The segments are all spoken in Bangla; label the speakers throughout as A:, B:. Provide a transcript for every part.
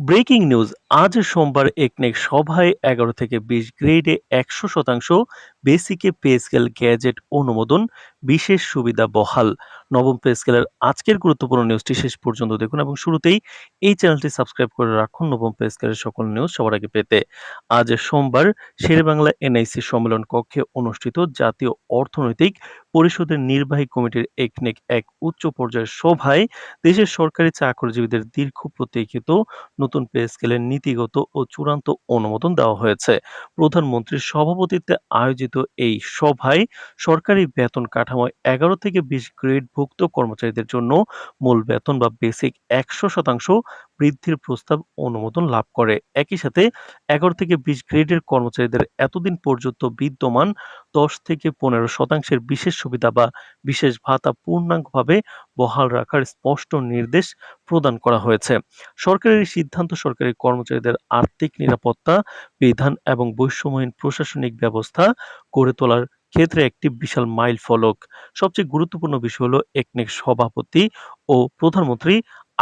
A: ব্রেকিং নিউজ আজ সোমবার একনেক সভায় ১১ থেকে ২০ গ্রেডে ১০০% বেসিকে পে স্কেল গ্যাজেট অনুমোদন, বিশেষ সুবিধা বহাল। নবম পে স্কেলের আজকের গুরুত্বপূর্ণ নিউজটি শেষ পর্যন্ত দেখুন এবং শুরুতেই এই চ্যানেলটি সাবস্ক্রাইব করে রাখুন নবম পে স্কেলের সকল নিউজ সবার আগে পেতে। আজ সোমবার শেরেবাংলা এনআইসি সম্মেলন কক্ষে অনুষ্ঠিত জাতীয় অর্থনৈতিক পরিষদের নির্বাহী কমিটির একনেক এক উচ্চ পর্যায়ের সভায় দেশের সরকারি চাকরিজীবীদের দীর্ঘ প্রতীক্ষিত নতুন পে স্কেলের নীতিগত ও চূড়ান্ত অনুমোদন দেওয়া হয়েছে। প্রধানমন্ত্রীর সভাপতিত্বে আয়োজিত এই সভায় সরকারি বেতন কাঠামোয় ১১ থেকে ২০ গ্রেডভুক্ত কর্মচারীদের জন্য মূল বেতন বা বেসিক ১০০% বৃদ্ধির প্রস্তাব অনুমোদন লাভ করে। একই সাথে ১১ থেকে ২০ গ্রেডের কর্মচারীদের এতদিন পর্যন্ত বিদ্যমান ১০ থেকে ১৫% বিশেষ সুবিধা বা বিশেষ ভাতা পূর্ণাঙ্গভাবে বহাল রাখার স্পষ্ট নির্দেশ প্রদান করা হয়েছে। সরকারের এই সিদ্ধান্ত সরকারি কর্মচারীদের আর্থিক নিরাপত্তা বিধান এবং বৈষম্যহীন প্রশাসনিক ব্যবস্থা গড়ে তোলার ক্ষেত্রে একটি বিশাল মাইলফলক। সবচেয়ে গুরুত্বপূর্ণ বিষয় হলো একনেক সভাপতি ও প্রধানমন্ত্রী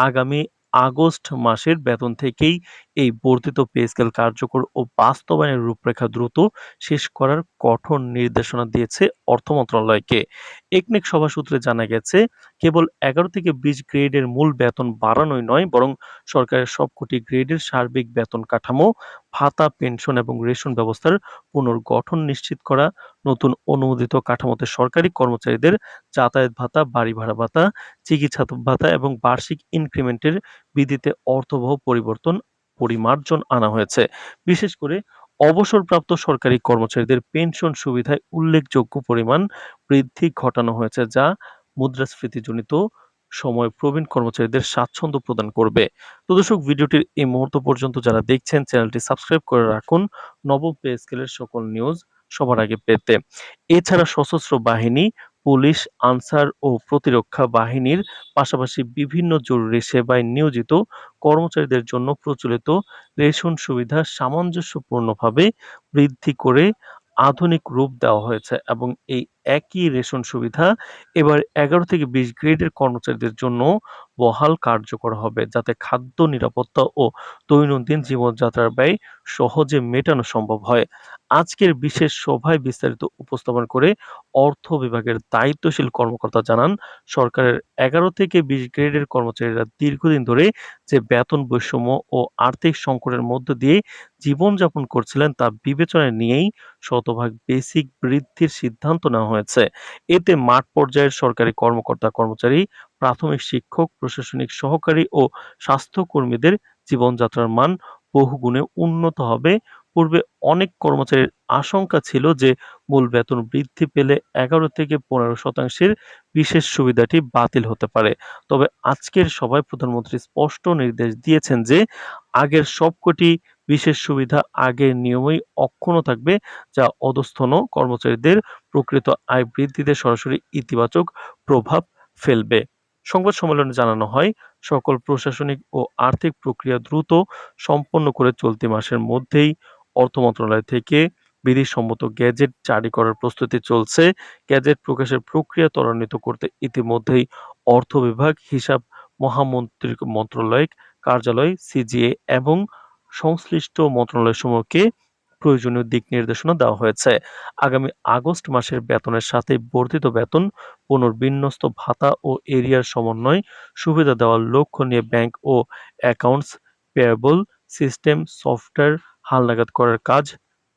A: আগামী আগস্ট মাসের বেতন থেকেই এই বর্ধিত পে স্কেল কার্যকর ও বাস্তবায়নের রূপরেখা দ্রুত শেষ করার কঠোর নির্দেশনা দিয়েছে অর্থ মন্ত্রণালয়কে। একনেক সভা সূত্রে জানা গেছে, কেবল ১১ থেকে ২০ গ্রেডের মূল বেতন বাড়ানোই নয়, বরং সরকারের সবকটি গ্রেডের সার্বিক বেতন কাঠামো, ভাতা, পেনশন এবং রেশন ব্যবস্থার পুনর্গঠন নিশ্চিত করা, নতুন অনুমোদিত কাঠামোতে সরকারি কর্মচারীদের যাতায়াত ভাতা, বাড়ি ভাড়া ভাতা, চিকিৎসা ভাতা এবং বার্ষিক ইনক্রিমেন্টের বিধিতে অর্থবহ পরিমার্জন আনা হয়েছে। বিশেষ করে অবসরপ্রাপ্ত সরকারি কর্মচারীদের পেনশন সুবিধায় উল্লেখযোগ্য পরিমাণ বৃদ্ধি ঘটানো হয়েছে, যা মুদ্রাস্ফীতিজনিত সময় প্রবীণ কর্মচারীদের স্বাচ্ছন্দ্য প্রদান করবে। তো দর্শক, ভিডিওটির এই মুহূর্ত পর্যন্ত যারা দেখছেন চ্যানেলটি সাবস্ক্রাইব করে রাখুন নবম পে স্কেলের সকল নিউজ সবার আগে পেতে। এছাড়া সশস্ত্র বাহিনী, পুলিশ, আনসার ও প্রতিরক্ষা বাহিনীর পাশাপাশি বিভিন্ন জরুরি সেবায় নিয়োজিত কর্মচারীদের জন্য প্রচলিত রেশন সুবিধা সামঞ্জস্যপূর্ণভাবে বৃদ্ধি করে আধুনিক রূপ দেওয়া হয়েছে এবং এই একই রেশন সুবিধা এবার ১১ থেকে ২০ গ্রেডের কর্মচারীদের জন্য বহাল কার্যকর হবে, যাতে খাদ্য নিরাপত্তা ও দৈনন্দিন জীবনযাত্রার ব্যয় সহজে মেটানো সম্ভব হয়। আজকের বিশেষ সভায় বিস্তারিত উপস্থাপন করে অর্থ বিভাগের দায়িত্বশীল কর্মকর্তা জানান, সরকারের ১১ থেকে ২০ গ্রেডের কর্মচারীরা দীর্ঘদিন ধরে যে বেতন বৈষম্য ও আর্থিক সংকটের মধ্য দিয়ে জীবনযাপন করছিলেন তা বিবেচনায় নিয়েই শতভাগ বেসিক বৃদ্ধির সিদ্ধান্ত নেওয়া হয়েছে। এতে মাঠ পর্যায়ের সরকারি কর্মকর্তা-কর্মচারী, প্রাথমিক শিক্ষক, প্রশাসনিক সহকারী ও স্বাস্থ্যকর্মীদের জীবনযাত্রার মান বহুগুণে উন্নত হবে। পূর্বে অনেক কর্মচারীর আশঙ্কা ছিল যে মূল বেতন বৃদ্ধি পেলে ১১ থেকে ১৫% বিশেষ সুবিধাটি বাতিল হতে পারে। তবে আজকের সভায় প্রধানমন্ত্রী স্পষ্ট নির্দেশ দিয়েছেন যে আগের সবকটি বিশেষ সুবিধা আগের নিয়মেই অক্ষুণ্ণ থাকবে, যা অধস্তন কর্মচারীদের প্রকৃত আয় বৃদ্ধিতে সরাসরি ইতিবাচক প্রভাব ফেলবে। সংবাদ সম্মেলনে জানানো হয়, সকল প্রশাসনিক ও আর্থিক প্রক্রিয়া দ্রুত সম্পন্ন করে চলতি মাসের মধ্যেই অর্থ মন্ত্রণালয় থেকে বিধিসম্মত গেজেট জারি করার প্রস্তুতি চলছে। গেজেট প্রকাশের প্রক্রিয়া ত্বরান্বিত করতে ইতিমধ্যেই অর্থ বিভাগ, হিসাব মন্ত্রণালয় কার্যালয়, সিজিএ এবং সংশ্লিষ্ট মন্ত্রণালয়সমূহকে প্রয়োজনীয় দিক নির্দেশনা দেওয়া হয়েছে। আগামী আগস্ট মাসের বেতনের সাথে বর্ধিত বেতন, পুনর্বিন্যস্ত ভাতা ও এরিয়ার সমন্বয় সুবিধা দেওয়ার লক্ষ্য নিয়ে ব্যাংক ও অ্যাকাউন্টস পেয়েবল সিস্টেম সফটওয়্যার হালনাগাদ করার কাজ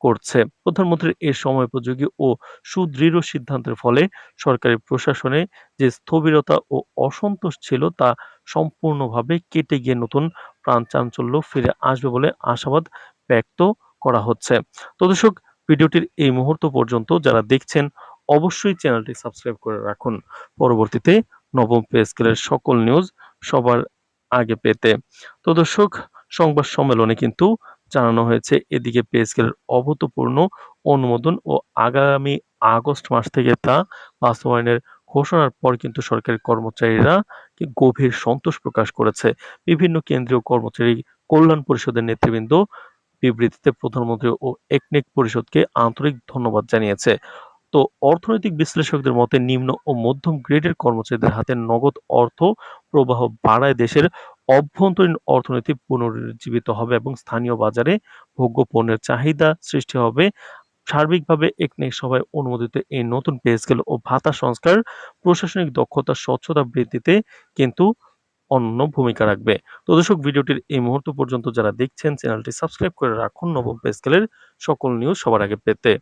A: করছে। প্রধানমন্ত্রীর এ সময়োপযোগী ও সুদৃঢ় সিদ্ধান্তের ফলে সরকারি প্রশাসনে যে স্থবিরতা ও অসন্তোষ ছিল তা সম্পূর্ণভাবে কেটে গিয়ে নতুন প্রাণচাঞ্চল্য ফিরে আসবে বলে আশাবাদ ব্যক্ত করা হচ্ছে। তো দর্শক, ভিডিওটির এই মুহূর্ত পর্যন্ত যারা দেখছেন অবশ্যই চ্যানেলটি সাবস্ক্রাইব করে রাখুন পরবর্তীতে নবম পে স্কেলের সকল নিউজ সবার আগে পেতে। তো দর্শক, সংবাদ সম্মেলনে কিন্তু জানানো হয়েছে এদিকে পে স্কেলের অভূতপূর্ণ অনুমোদন ও আগামী আগস্ট মাস থেকে তা বাস্তবায়নের ঘোষণার পর কিন্তু সরকারি কর্মচারীরা গভীর সন্তোষ প্রকাশ করেছে। বিভিন্ন কেন্দ্রীয় কর্মচারী কল্যাণ পরিষদের নেতৃবৃন্দ বিবৃতিতে প্রধানমন্ত্রী ও একনেক পরিষদকে আন্তরিক ধন্যবাদ জানিয়েছে। তো অর্থনৈতিক বিশ্লেষকদের মতে নিম্ন ও মধ্যম গ্রেডের কর্মচারীদের হাতে নগদ অর্থ প্রবাহ বাড়ায় দেশের অভ্যন্তরীণ অর্থনীতি পুনরুজ্জীবিত হবে এবং স্থানীয় বাজারে ভোগ্য পণ্যের চাহিদা সৃষ্টি হবে। সার্বিকভাবে একনেক সভায় অনুমোদিত এই নতুন পে স্কেল ও ভাতা সংস্কার প্রশাসনিক দক্ষতা স্বচ্ছতা বৃদ্ধিতে কিন্তু অনন্য ভূমিকা রাখবে। তো দর্শক, ভিডিওটির এই মুহূর্ত পর্যন্ত যারা দেখছেন চ্যানেলটি সাবস্ক্রাইব করে রাখুন নবম পে স্কেলের সকল নিউজ সবার আগে পেতে।